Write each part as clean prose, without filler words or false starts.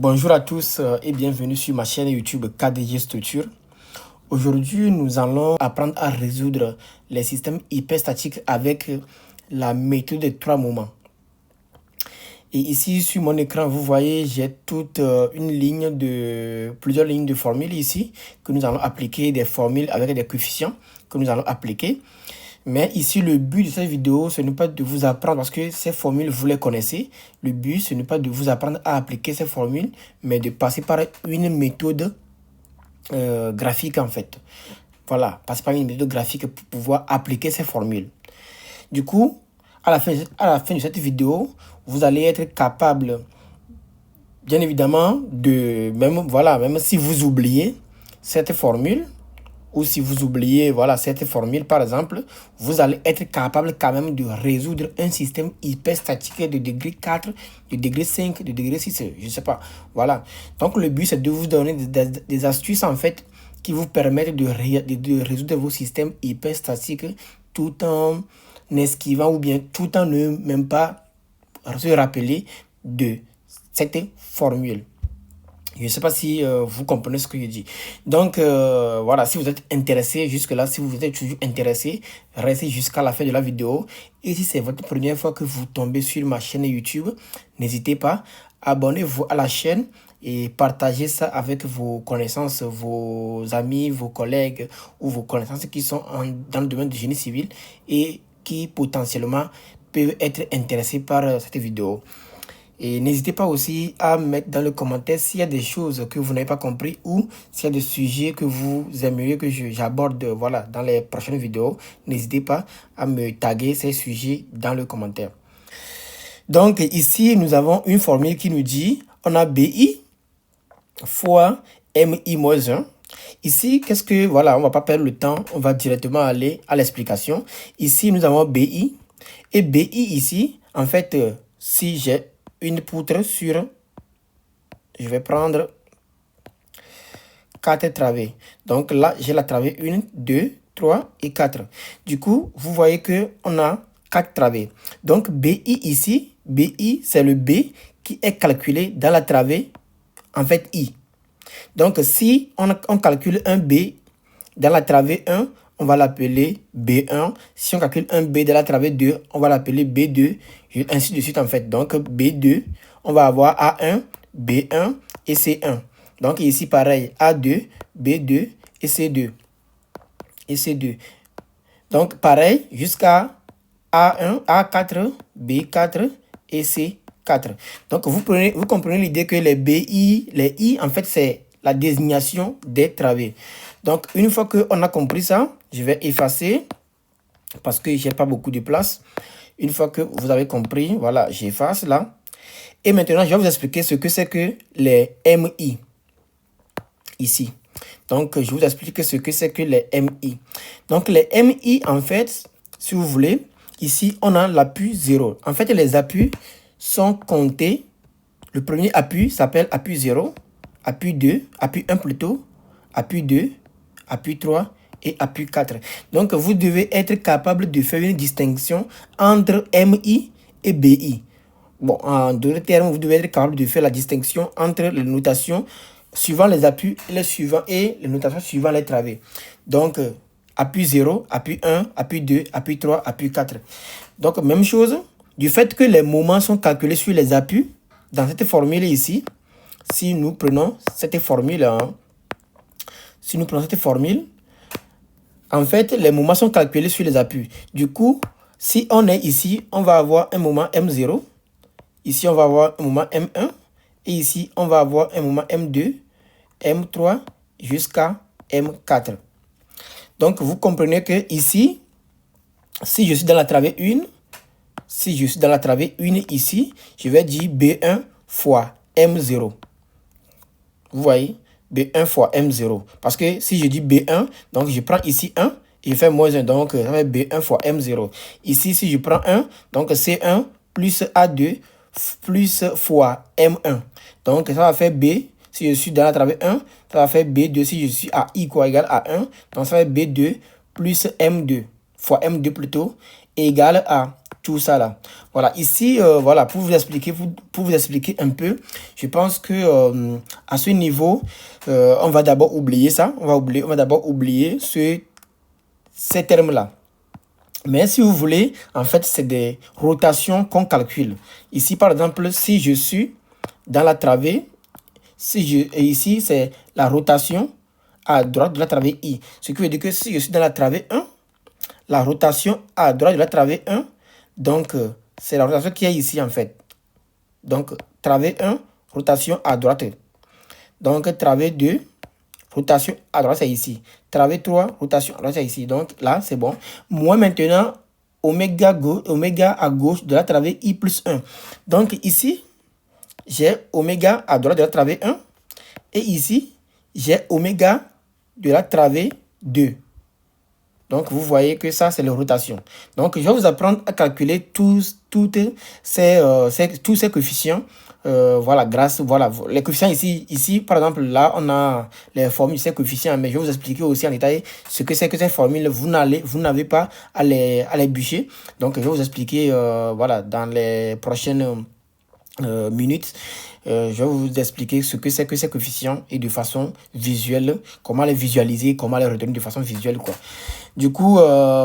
Bonjour à tous et bienvenue sur ma chaîne YouTube KDG Structure. Aujourd'hui, nous allons apprendre à résoudre les systèmes hyperstatiques avec la méthode des 3 moments. Et ici, sur mon écran, vous voyez, j'ai toute plusieurs lignes de formules ici que nous allons appliquer, des formules avec des coefficients que nous allons appliquer. Mais ici, le but de cette vidéo, ce n'est pas de vous apprendre, parce que ces formules, vous les connaissez. Le but, ce n'est pas de vous apprendre à appliquer ces formules, mais de passer par une méthode graphique, en fait. Voilà, passer par une méthode graphique pour pouvoir appliquer ces formules. Du coup, à la fin de cette vidéo, vous allez être capable, bien évidemment, même si vous oubliez cette formule, ou si vous oubliez cette formule par exemple, vous allez être capable quand même de résoudre un système hyperstatique de degré 4, de degré 5, de degré 6, je ne sais pas. Voilà. Donc le but c'est de vous donner des astuces en fait qui vous permettent de résoudre vos systèmes hyperstatiques tout en esquivant ou bien tout en ne même pas se rappeler de cette formule. Je ne sais pas si vous comprenez ce que je dis. Donc, voilà, si vous êtes intéressé jusque-là, si vous êtes toujours intéressé, restez jusqu'à la fin de la vidéo. Et si c'est votre première fois que vous tombez sur ma chaîne YouTube, n'hésitez pas, abonnez-vous à la chaîne et partagez ça avec vos connaissances, vos amis, vos collègues ou vos connaissances qui sont dans le domaine du génie civil et qui potentiellement peuvent être intéressés par cette vidéo. Et n'hésitez pas aussi à mettre dans le commentaire s'il y a des choses que vous n'avez pas compris ou s'il y a des sujets que vous aimeriez que j'aborde dans les prochaines vidéos. N'hésitez pas à me taguer ces sujets dans le commentaire. Donc ici, nous avons une formule qui nous dit on a BI fois MI-1. Ici, on ne va pas perdre le temps, on va directement aller à l'explication. Ici, nous avons BI et BI ici, en fait, si j'ai une poutre sur, je vais prendre 4 travées. Donc là, j'ai la travée 1, 2, 3 et 4. Du coup, vous voyez que on a 4 travées. Donc BI ici, BI, c'est le B qui est calculé dans la travée, en fait I. Donc si on calcule un B dans la travée 1, on va l'appeler B1. Si on calcule un B de la travée 2, on va l'appeler B2, ainsi de suite en fait. Donc B2, on va avoir A1, B1 et C1. Donc ici pareil, A2, B2 et C2. Et C2. Donc pareil jusqu'à A1, A4, B4 et C4. Donc vous comprenez l'idée que les I en fait c'est la désignation des travées. Donc, une fois qu'on a compris ça, je vais effacer parce que je n'ai pas beaucoup de place. Une fois que vous avez compris, voilà, j'efface là. Et maintenant, je vais vous expliquer ce que c'est que les MI ici. Donc, je vous explique ce que c'est que les MI. Donc, les MI, en fait, si vous voulez, ici, on a l'appui 0. En fait, les appuis sont comptés. Le premier appui s'appelle appui 0, appui 2, appui 1 plutôt, appui 2, appui 3 et appui 4. Donc, vous devez être capable de faire une distinction entre MI et BI. Bon, en d'autres termes, vous devez être capable de faire la distinction entre les notations suivant les appuis et les notations suivant les travées. Donc, appui 0, appui 1, appui 2, appui 3, appui 4. Donc, même chose, du fait que les moments sont calculés sur les appuis, dans cette formule ici, si nous prenons cette formule, en fait, les moments sont calculés sur les appuis. Du coup, si on est ici, on va avoir un moment M0. Ici, on va avoir un moment M1. Et ici, on va avoir un moment M2, M3 jusqu'à M4. Donc, vous comprenez que ici, si je suis dans la travée 1, ici, je vais dire B1 fois M0. Vous voyez, B1 fois M0. Parce que si je dis B1, donc je prends ici 1 et je fais moins 1. Donc, ça va être B1 fois M0. Ici, si je prends 1, donc C1 plus A2 plus fois M1. Donc, ça va faire B. Si je suis dans la travée 1, ça va faire B2 si je suis à I égale à 1. Donc, ça va être B2 plus M2 fois M2 plutôt égale à tout ça là. Voilà, ici, voilà, pour vous expliquer un peu, je pense que à ce niveau, on va d'abord oublier ça. On va d'abord oublier ces termes-là. Mais si vous voulez, en fait, c'est des rotations qu'on calcule. Ici, par exemple, si je suis dans la travée, et ici, c'est la rotation à droite de la travée I. Ce qui veut dire que si je suis dans la travée 1, la rotation à droite de la travée 1, donc c'est la rotation qui est ici en fait. Donc, travée 1, rotation à droite. Donc, travée 2, rotation à droite, c'est ici. Travée 3, rotation à droite, c'est ici. Donc, là, c'est bon. Moi, maintenant, oméga à gauche de la travée I plus 1. Donc, ici, j'ai oméga à droite de la travée 1. Et ici, j'ai oméga de la travée 2. Donc, vous voyez que ça, c'est la rotation. Donc, je vais vous apprendre à calculer tous ces coefficients. Voilà, voilà, les coefficients ici, par exemple, là, on a les formules de ces coefficients, mais je vais vous expliquer aussi en détail ce que c'est que ces formules. Vous n'avez pas à les bûcher. Donc, je vais vous expliquer, voilà, dans les prochaines minutes. Je vais vous expliquer ce que c'est que ces coefficients et de façon visuelle, comment les visualiser, comment les retenir de façon visuelle, quoi. Du coup,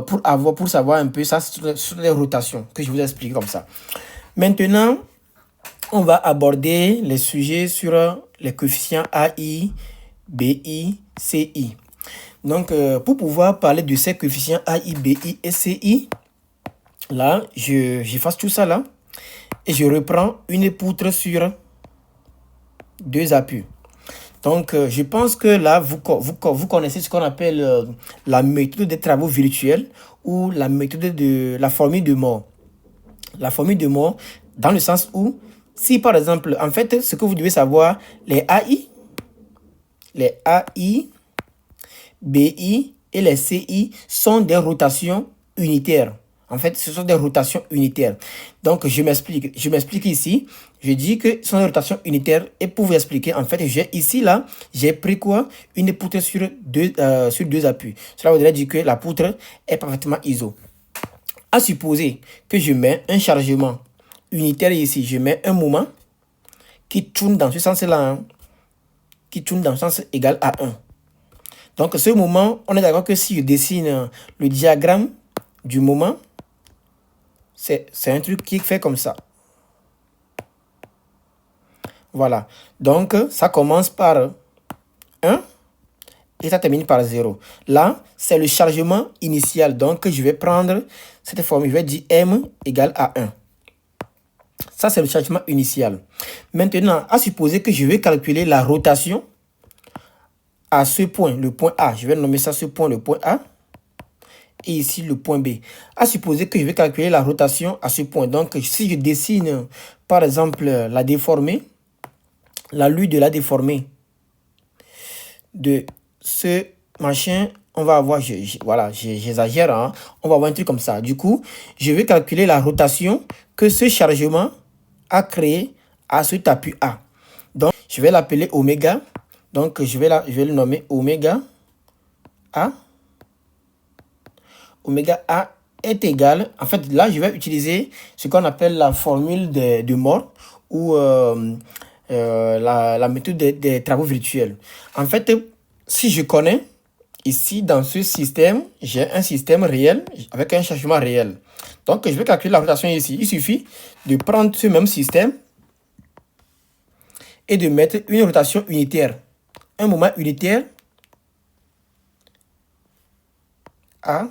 pour savoir un peu ça, sur les rotations que je vous explique comme ça. Maintenant, on va aborder les sujets sur les coefficients AI, BI, CI. Donc, pour pouvoir parler de ces coefficients AI, BI et CI, là, j'efface tout ça là et je reprends une poutre sur 2 appuis. Donc, je pense que là, vous connaissez ce qu'on appelle la méthode des travaux virtuels ou la méthode de la formule de Moore. La formule de Moore, dans le sens où, si par exemple, en fait, ce que vous devez savoir, les AI, BI et les CI sont des rotations unitaires. En fait, ce sont des rotations unitaires. Donc, je m'explique ici. Je dis que ce sont des rotations unitaires. Et pour vous expliquer, en fait, j'ai pris quoi? Une poutre sur deux appuis. Cela voudrait dire que la poutre est parfaitement iso. À supposer que je mets un chargement unitaire ici. Je mets un moment qui tourne dans ce sens-là, hein, qui tourne dans le sens égal à 1. Donc, ce moment, on est d'accord que si je dessine le diagramme du moment, c'est un truc qui fait comme ça. Voilà. Donc, ça commence par 1 et ça termine par 0. Là, c'est le chargement initial. Donc, je vais prendre cette formule. Je vais dire M égale à 1. Ça, c'est le chargement initial. Maintenant, à supposer que je vais calculer la rotation à ce point, le point A. Je vais nommer ça ce point, le point A. Et ici, le point B. À supposer que je vais calculer la rotation à ce point. Donc, si je dessine, par exemple, la déformée, la lui de la déformée de ce machin, on va avoir, voilà, j'exagère, hein, on va avoir un truc comme ça. Du coup, je vais calculer la rotation que ce chargement a créé à ce appui A. Donc, je vais l'appeler oméga. Donc, je vais le nommer oméga A. Oméga A est égal, en fait, là, je vais utiliser ce qu'on appelle la formule de Moore ou la méthode des travaux virtuels. En fait, si je connais, ici, dans ce système, j'ai un système réel avec un chargement réel. Donc, je vais calculer la rotation ici. Il suffit de prendre ce même système et de mettre une rotation unitaire. Un moment unitaire A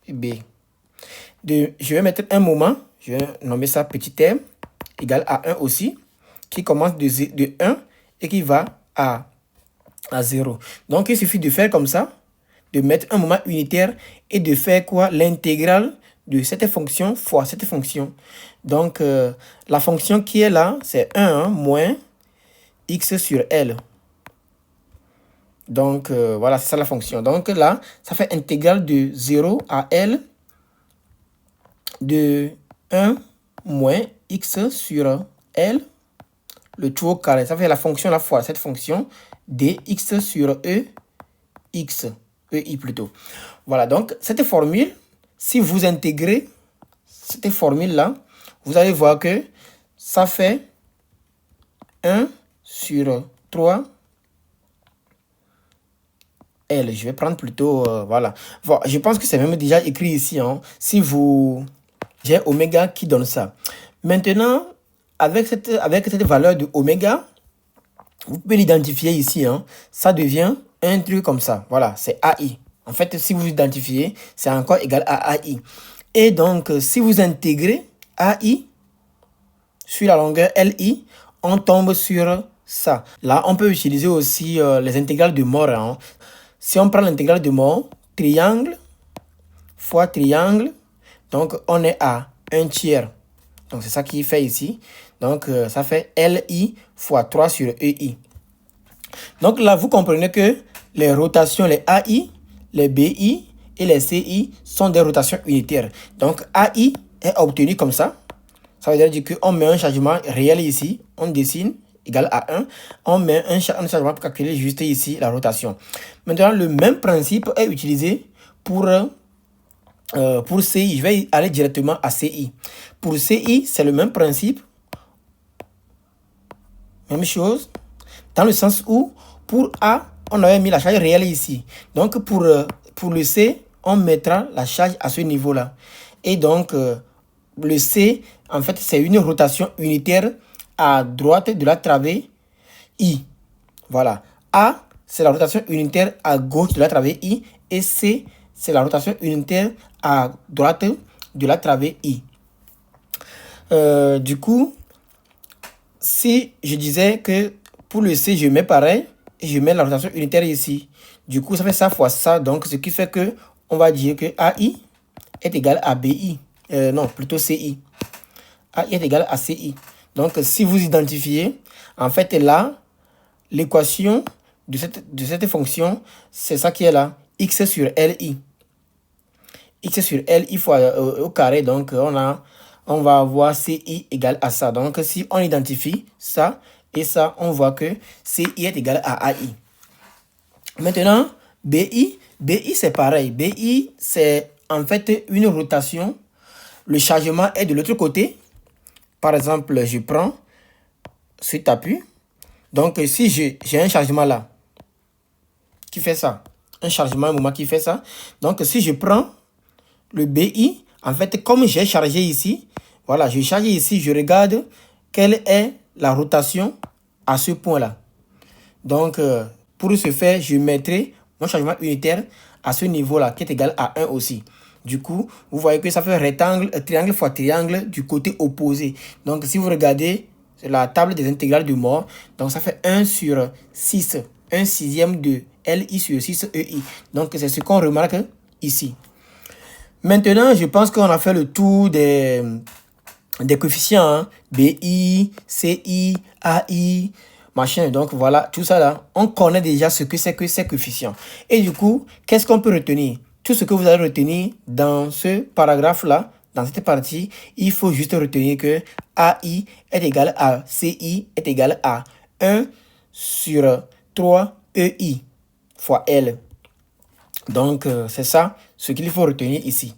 et B. Je vais mettre un moment, je vais nommer ça petit m, égal à 1 aussi, qui commence de 1 et qui va à 0. Donc, il suffit de faire comme ça, de mettre un moment unitaire et de faire quoi? L'intégrale de cette fonction fois cette fonction. Donc, la fonction qui est là, c'est 1 moins x sur L. Donc, voilà, c'est ça la fonction. Donc là, ça fait intégrale de 0 à L de 1 moins x sur L, le tout au carré. Ça fait la fonction la fois cette fonction dx sur e, ei plutôt. Voilà, donc cette formule, si vous intégrez cette formule-là, vous allez voir que ça fait 1 sur 3 L. Je vais prendre plutôt, voilà. Bon, je pense que c'est même déjà écrit ici. Hein. Si vous... J'ai oméga qui donne ça. Maintenant, avec cette valeur de oméga, vous pouvez l'identifier ici. Hein. Ça devient un truc comme ça. Voilà, c'est AI. En fait, si vous identifiez, c'est encore égal à AI. Et donc, si vous intégrez AI sur la longueur LI, on tombe sur ça. Là, on peut utiliser aussi les intégrales de mort. Hein. Si on prend l'intégrale de mort, triangle fois triangle, donc on est à 1 tiers. Donc c'est ça qui fait ici. Donc ça fait LI fois 3 sur EI. Donc là, vous comprenez que les rotations, les AI, les BI et les CI sont des rotations unitaires. Donc AI est obtenu comme ça. Ça veut dire qu'on met un changement réel ici, on dessine, égal à 1. On met un changement pour calculer juste ici la rotation. Maintenant, le même principe est utilisé pour CI. Je vais aller directement à CI. Pour CI, c'est le même principe. Même chose. Dans le sens où, pour A, on avait mis la charge réelle ici. Donc, pour le C, on mettra la charge à ce niveau-là. Et donc, le C, en fait, c'est une rotation unitaire à droite de la travée I. Voilà. A, c'est la rotation unitaire à gauche de la travée I. Et C, c'est la rotation unitaire à droite de la travée I. Du coup, si je disais que pour le C, je mets pareil, et je mets la rotation unitaire ici. Du coup, ça fait ça fois ça. Donc, ce qui fait que on va dire que AI est égal à BI. Non, plutôt CI. AI est égal à CI. Donc, si vous identifiez, en fait, là, l'équation de cette fonction, c'est ça qui est là. X sur LI. X sur LI fois au carré. Donc, on va avoir CI égale à ça. Donc, si on identifie ça et ça, on voit que CI est égal à AI. Maintenant, BI c'est pareil. BI, c'est en fait une rotation. Le chargement est de l'autre côté. Par exemple, je prends cet appui. Donc, si j'ai un chargement là, qui fait ça, un chargement, un moment qui fait ça. Donc, si je prends le BI, en fait, comme j'ai chargé ici, voilà, je charge ici, je regarde quelle est la rotation à ce point-là. Donc, pour ce faire, je mettrai mon changement unitaire à ce niveau-là, qui est égal à 1 aussi. Du coup, vous voyez que ça fait rectangle, triangle fois triangle du côté opposé. Donc, si vous regardez la table des intégrales de mort, donc ça fait 1 sur 6, 1 sixième de LI sur 6 EI. Donc, c'est ce qu'on remarque ici. Maintenant, je pense qu'on a fait le tour des coefficients. Hein. BI, CI, AI, machin. Donc, voilà, tout ça là, on connaît déjà ce que c'est que ces coefficients. Et du coup, qu'est-ce qu'on peut retenir? Tout ce que vous allez retenir dans ce paragraphe-là, dans cette partie, il faut juste retenir que AI est égal à CI est égal à 1 sur 3 EI fois L. Donc, c'est ça ce qu'il faut retenir ici.